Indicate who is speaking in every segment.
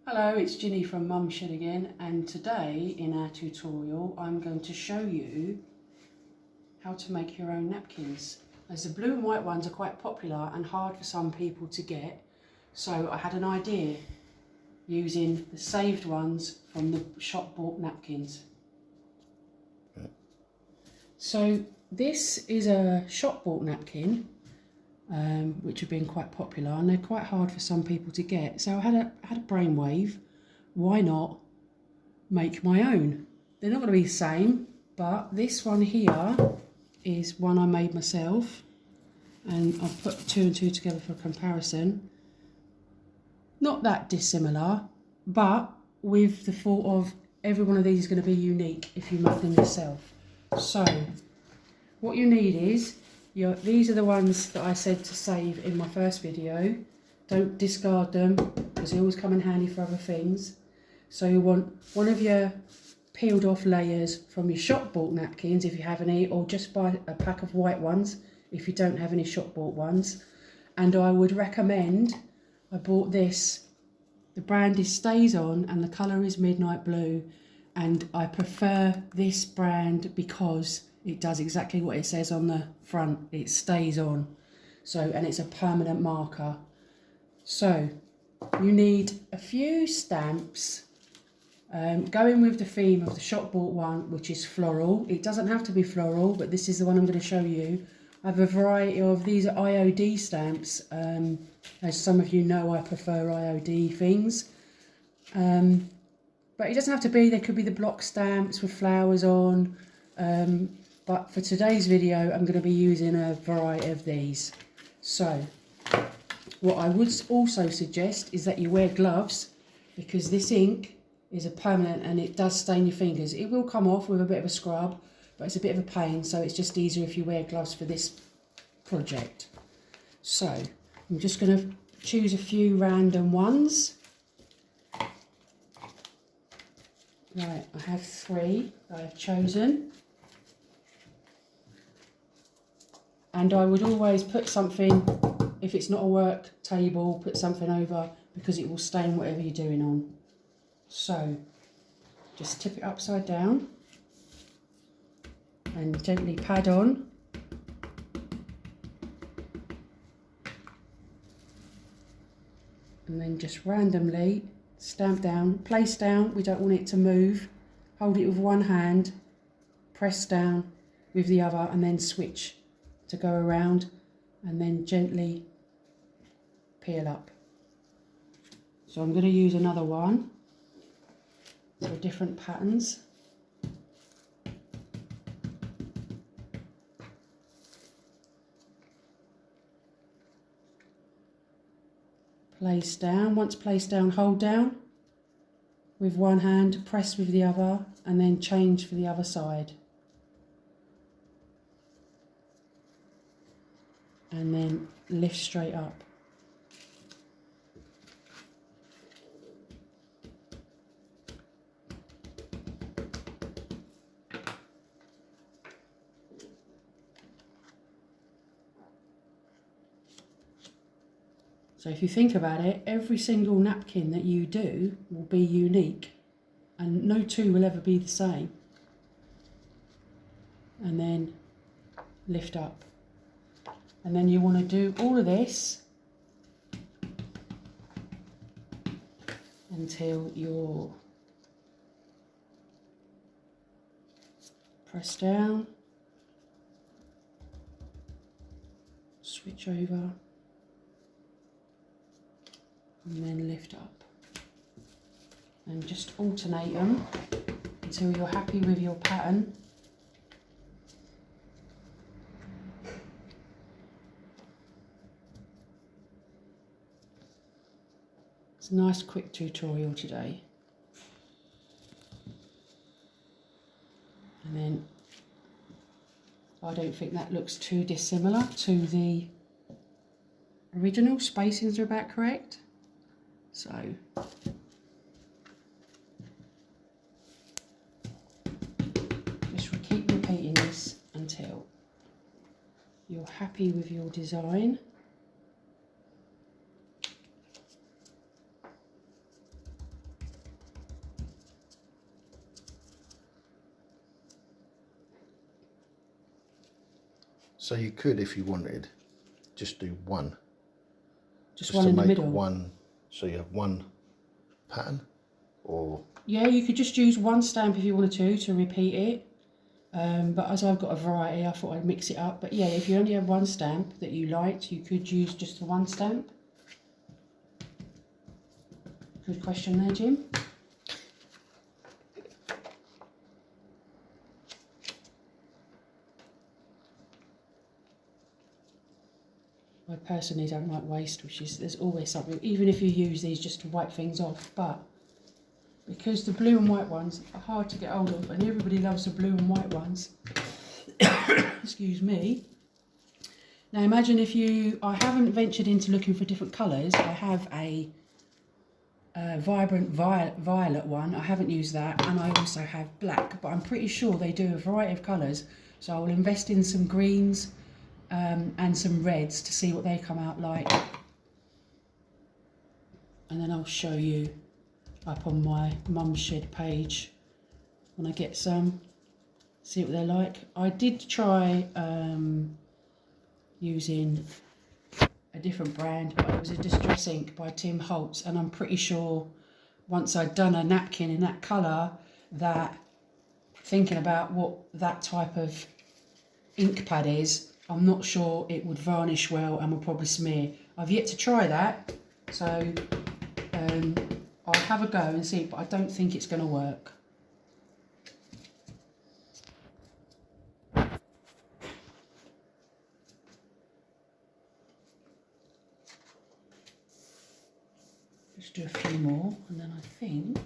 Speaker 1: Hello, it's Ginny from Mum Shed again, and today in our tutorial I'm going to show you how to make your own napkins. As the blue and white ones are quite popular and hard for some people to get, so I had an idea using the saved ones from the shop bought napkins. So this is a shop bought napkin which have been quite popular, and they're quite hard for some people to get. So I had a brainwave, why not make my own? They're not going to be the same, but this one here is one I made myself, and I've put two and two together for comparison. Not that dissimilar, but with the thought of every one of these is going to be unique if you make them yourself. So what you need is these are the ones that I said to save in my first video. Don't discard them because they always come in handy for other things. So you want one of your peeled off layers from your shop bought napkins if you have any, or just buy a pack of white ones if you don't have any shop bought ones. And I would recommend, I bought this, the brand is Stays On and the colour is Midnight Blue, and I prefer this brand because it does exactly what it says on the front. It stays on. So, and it's a permanent marker. So you need a few stamps, going with the theme of the shop bought one, which is floral. It doesn't have to be floral, but this is the one I'm going to show you. I have a variety of, these are IOD stamps. As some of you know, I prefer IOD things. But it doesn't have to be, there could be the block stamps with flowers on. But for today's video, I'm going to be using a variety of these. So what I would also suggest is that you wear gloves, because this ink is a permanent and it does stain your fingers. It will come off with a bit of a scrub, but it's a bit of a pain, so it's just easier if you wear gloves for this project. So I'm just going to choose a few random ones. Right, I have three that I've chosen. And I would always put something, if it's not a work table, put something over, because it will stain whatever you're doing on. So just tip it upside down and gently pad on. And then just randomly stamp down, place down, we don't want it to move. Hold it with one hand, press down with the other, and then switch to go around, and then gently peel up. So I'm going to use another one for different patterns. Place down, once placed down, hold down with one hand, press with the other, and then change for the other side. And then lift straight up. So if you think about it, every single napkin that you do will be unique, and no two will ever be the same. And then lift up. And then you want to do all of this until you're press down, switch over, and then lift up. And just alternate them until you're happy with your pattern. It's a nice quick tutorial today. And then I don't think that looks too dissimilar to the original. Spacings are about correct. So just keep repeating this until you're happy with your design.
Speaker 2: So you could, if you wanted, just do one.
Speaker 1: Just one in the middle.
Speaker 2: One, so you have one pattern, or
Speaker 1: yeah, you could just use one stamp if you wanted to repeat it. But as I've got a variety, I thought I'd mix it up. But yeah, if you only have one stamp that you liked, you could use just the one stamp. Good question there, Jim. I personally don't like waste, there's always something, even if you use these just to wipe things off, but because the blue and white ones are hard to get hold of and everybody loves the blue and white ones, excuse me. Now imagine I haven't ventured into looking for different colours. I have a vibrant violet one, I haven't used that, and I also have black, but I'm pretty sure they do a variety of colours, so I will invest in some greens and some reds to see what they come out like, and then I'll show you up on my mum's shed page when I get some, see what they're like. I did try using a different brand, but it was a Distress Ink by Tim Holtz, and I'm pretty sure once I'd done a napkin in that colour, that thinking about what that type of ink pad is, I'm not sure it would varnish well and will probably smear. I've yet to try that, so I'll have a go and see, but I don't think it's going to work. Just do a few more and then I think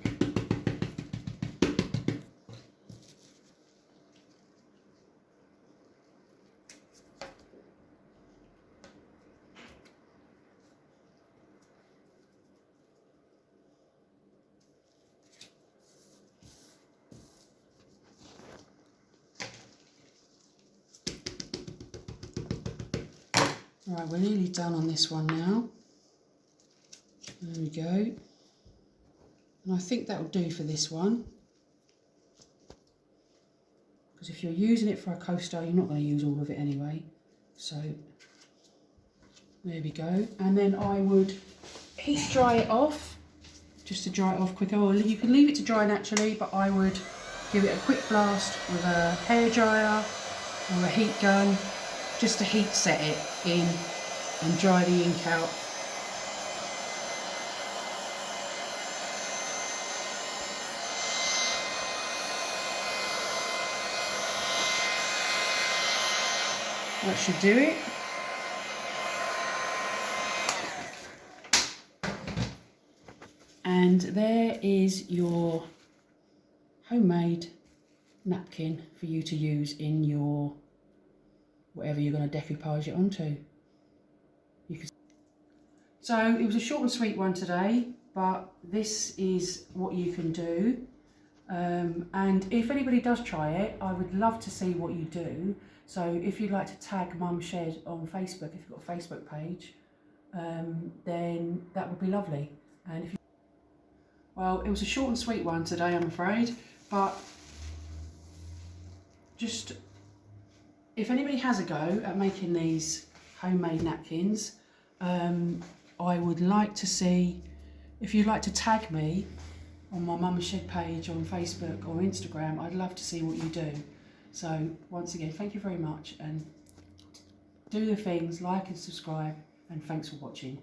Speaker 1: right, we're nearly done on this one now. There we go. And I think that will do for this one. Because if you're using it for a coaster, you're not going to use all of it anyway. So, there we go. And then I would heat dry it off, just to dry it off quicker. Or you can leave it to dry naturally, but I would give it a quick blast with a hairdryer or a heat gun, just to heat set it in and dry the ink out. That should do it. And there is your homemade napkin for you to use in your whatever you're going to decoupage it onto. So it was a short and sweet one today, but this is what you can do. And if anybody does try it, I would love to see what you do. So if you'd like to tag Mum Shed on Facebook, if you've got a Facebook page, then that would be lovely. And well, it was a short and sweet one today, I'm afraid, but just if anybody has a go at making these homemade napkins, I would like to see, if you'd like to tag me on my Mum Shed page on Facebook or Instagram, I'd love to see what you do. So once again, thank you very much, and do the things, like and subscribe, and thanks for watching.